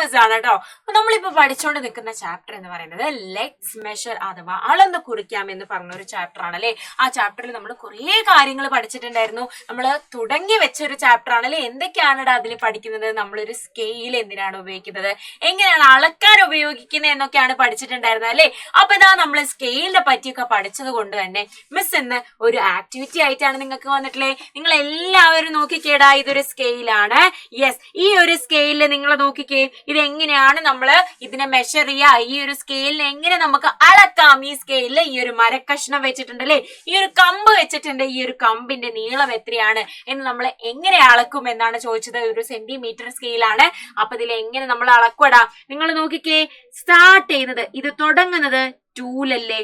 Beginners ആണ് കേട്ടോ. അപ്പൊ നമ്മളിപ്പോ പഠിച്ചുകൊണ്ട് നിൽക്കുന്ന ചാപ്റ്റർ എന്ന് പറയുന്നത് ലെറ്റ്സ് മെഷർ അഥവാ അളന്ന് കുറിക്കാം എന്ന് പറഞ്ഞ ഒരു ചാപ്റ്റർ ആണ് അല്ലെ. ആ ചാപ്റ്ററിൽ നമ്മൾ കുറെ കാര്യങ്ങൾ പഠിച്ചിട്ടുണ്ടായിരുന്നു. നമ്മൾ തുടങ്ങി വെച്ച ഒരു ചാപ്റ്റർ ആണ് അല്ലെ. എന്തൊക്കെയാണ് അതിൽ പഠിക്കുന്നത്, നമ്മളൊരു സ്കെയിൽ എന്തിനാണ് ഉപയോഗിക്കുന്നത്, എങ്ങനെയാണ് അളക്കാൻ ഉപയോഗിക്കുന്നത് എന്നൊക്കെയാണ് പഠിച്ചിട്ടുണ്ടായിരുന്നത് അല്ലെ. അപ്പൊ ഇതാ നമ്മൾ സ്കെയിലിനെ പറ്റിയൊക്കെ പഠിച്ചത് കൊണ്ട് തന്നെ മിസ് ഇന്ന് ഒരു ആക്ടിവിറ്റി ആയിട്ടാണ് നിങ്ങൾക്ക് വന്നിട്ടില്ലേ. നിങ്ങൾ എല്ലാവരും നോക്കിക്കേടാ, ഇതൊരു സ്കെയിലാണ്. യെസ്, ഈ ഒരു സ്കെയിലിൽ നിങ്ങൾ നോക്കിക്കേ, ഇത് എങ്ങനെയാണ് നമ്മൾ ഇതിനെ മെഷർ ചെയ്യുക, ഈ ഒരു സ്കെയിലിനെ എങ്ങനെ നമുക്ക് അളക്കാം. ഈ സ്കെയിലിൽ ഈ ഒരു മരക്കഷ്ണം വെച്ചിട്ടുണ്ടല്ലേ, ഈ ഒരു കമ്പ് വെച്ചിട്ടുണ്ട്, ഈ ഒരു കമ്പിന്റെ നീളം എത്രയാണ് എന്ന് നമ്മൾ എങ്ങനെ അളക്കും എന്നാണ് ചോദിച്ചത്. ഒരു സെന്റിമീറ്റർ സ്കെയിലാണ്. അപ്പൊ ഇതിൽ എങ്ങനെ നമ്മൾ അളക്കൂടാ, നിങ്ങൾ നോക്കിക്കേ. സ്റ്റാർട്ട് ചെയ്യുന്നത്, ഇത് തുടങ്ങുന്നത് 2-ലല്ലേ.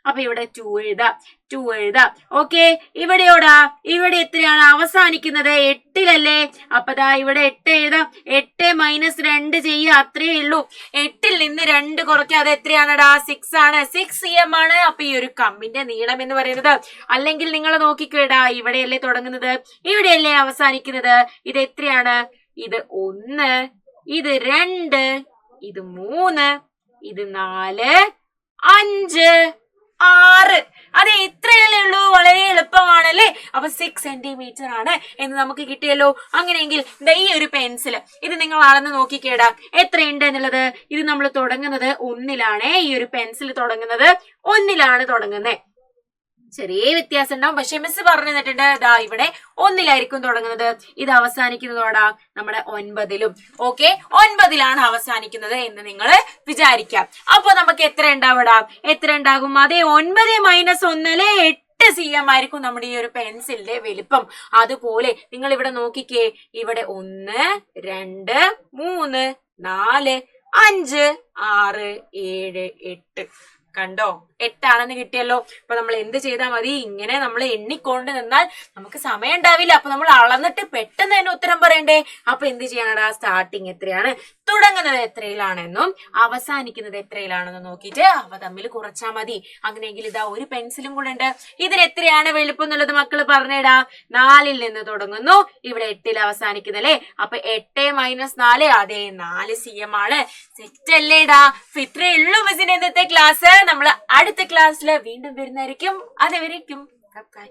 അപ്പൊ ഇവിടെ 2 എഴുതാം. ഓക്കെ, ഇവിടെയോടാ, ഇവിടെ എത്രയാണ് അവസാനിക്കുന്നത്, 8-ലല്ലേ. അപ്പൊ ദാ ഇവിടെ 8 എഴുതാം. 8 - 2 ചെയ്യുക, അത്രേ ഉള്ളൂ. 8-ൽ നിന്ന് 2 കുറയ്ക്കുക, അത് എത്രയാണടാ, 6 ആണ്. 6 cm ആണ്. അപ്പൊ ഈ ഒരു കമ്പിന്റെ നീളം എന്ന് പറയുന്നത്. അല്ലെങ്കിൽ നിങ്ങൾ നോക്കിക്കേടാ, ഇവിടെയല്ലേ തുടങ്ങുന്നത്, ഇവിടെയല്ലേ അവസാനിക്കുന്നത്. ഇത് എത്രയാണ്, ഇത് 1, ഇത് 2, ഇത് 3, ഇത് 4, 5, 6. അതെ, ഇത്രയല്ലേ ഉള്ളൂ. വളരെ എളുപ്പമാണല്ലേ. അപ്പൊ 6 സെന്റിമീറ്റർ ആണ് എന്ന് നമുക്ക് കിട്ടിയല്ലോ. അങ്ങനെയെങ്കിൽ ഈ ഒരു പെൻസിൽ ഇത് നിങ്ങൾ അളന്ന് നോക്കിക്കേടാ, എത്രയുണ്ട് എന്നുള്ളത്. ഇത് നമ്മൾ തുടങ്ങുന്നത് 1-ലാണ്. ഈ ഒരു പെൻസിൽ തുടങ്ങുന്നത് 1-ലാണ് തുടങ്ങുന്നത്. ചെറിയ വ്യത്യാസം ഉണ്ടാവും, പക്ഷെ മിസ് പറഞ്ഞു തന്നിട്ടുണ്ട് ദാ ഇവിടെ 1-ലായിരിക്കും തുടങ്ങുന്നത്. ഇത് അവസാനിക്കുന്നതോടാ നമ്മുടെ 9-ലും. ഓക്കെ, 9-ലാണ് അവസാനിക്കുന്നത് എന്ന് നിങ്ങൾ വിചാരിക്കാം. അപ്പൊ നമുക്ക് എത്ര ഉണ്ടാകും, അതെ 9 - 1 8 cm ആയിരിക്കും നമ്മുടെ ഈ ഒരു പെൻസിലിന്റെ വലിപ്പം. അതുപോലെ നിങ്ങൾ ഇവിടെ നോക്കിക്കേ, ഇവിടെ 1, 2, 3, 4, 5, 6, 7, 8. കണ്ടോ, 8 ആണെന്ന് കിട്ടിയല്ലോ. അപ്പൊ നമ്മൾ എന്ത് ചെയ്താൽ മതി, ഇങ്ങനെ നമ്മൾ എണ്ണിക്കൊണ്ട് നിന്നാൽ നമുക്ക് സമയം ഉണ്ടാവില്ല. അപ്പൊ നമ്മൾ അളന്നിട്ട് പെട്ടെന്ന് തന്നെ ഉത്തരം പറയണ്ടേ. അപ്പൊ എന്ത് ചെയ്യണടാ, സ്റ്റാർട്ടിങ് എത്രയാണ്, തുടങ്ങുന്നത് എത്രയിലാണെന്നും അവസാനിക്കുന്നത് എത്രയിലാണെന്നും നോക്കിയിട്ട് അവ തമ്മിൽ കുറച്ചാൽ മതി. അങ്ങനെയെങ്കിൽ ഇതാ ഒരു പെൻസിലും കൂടെ ഉണ്ട്. ഇതിന് എത്രയാണ് വലുപ്പം എന്നുള്ളത് മക്കള് പറഞ്ഞേടാ. 4-ൽ നിന്ന് തുടങ്ങുന്നു, ഇവിടെ 8-ൽ അവസാനിക്കുന്നല്ലേ. അപ്പൊ 8 - 4, അതെ 4 cm ആണ്. സെറ്റ് അല്ലേടാ. ഇത്രയേ ഉള്ളൂ മിസ്സിന്റെ ഇന്നത്തെ ക്ലാസ്. നമ്മൾ അടുത്ത ക്ലാസ്സിൽ വീണ്ടും വരുന്നതായിരിക്കും. അതുവരേക്കും ബൈ.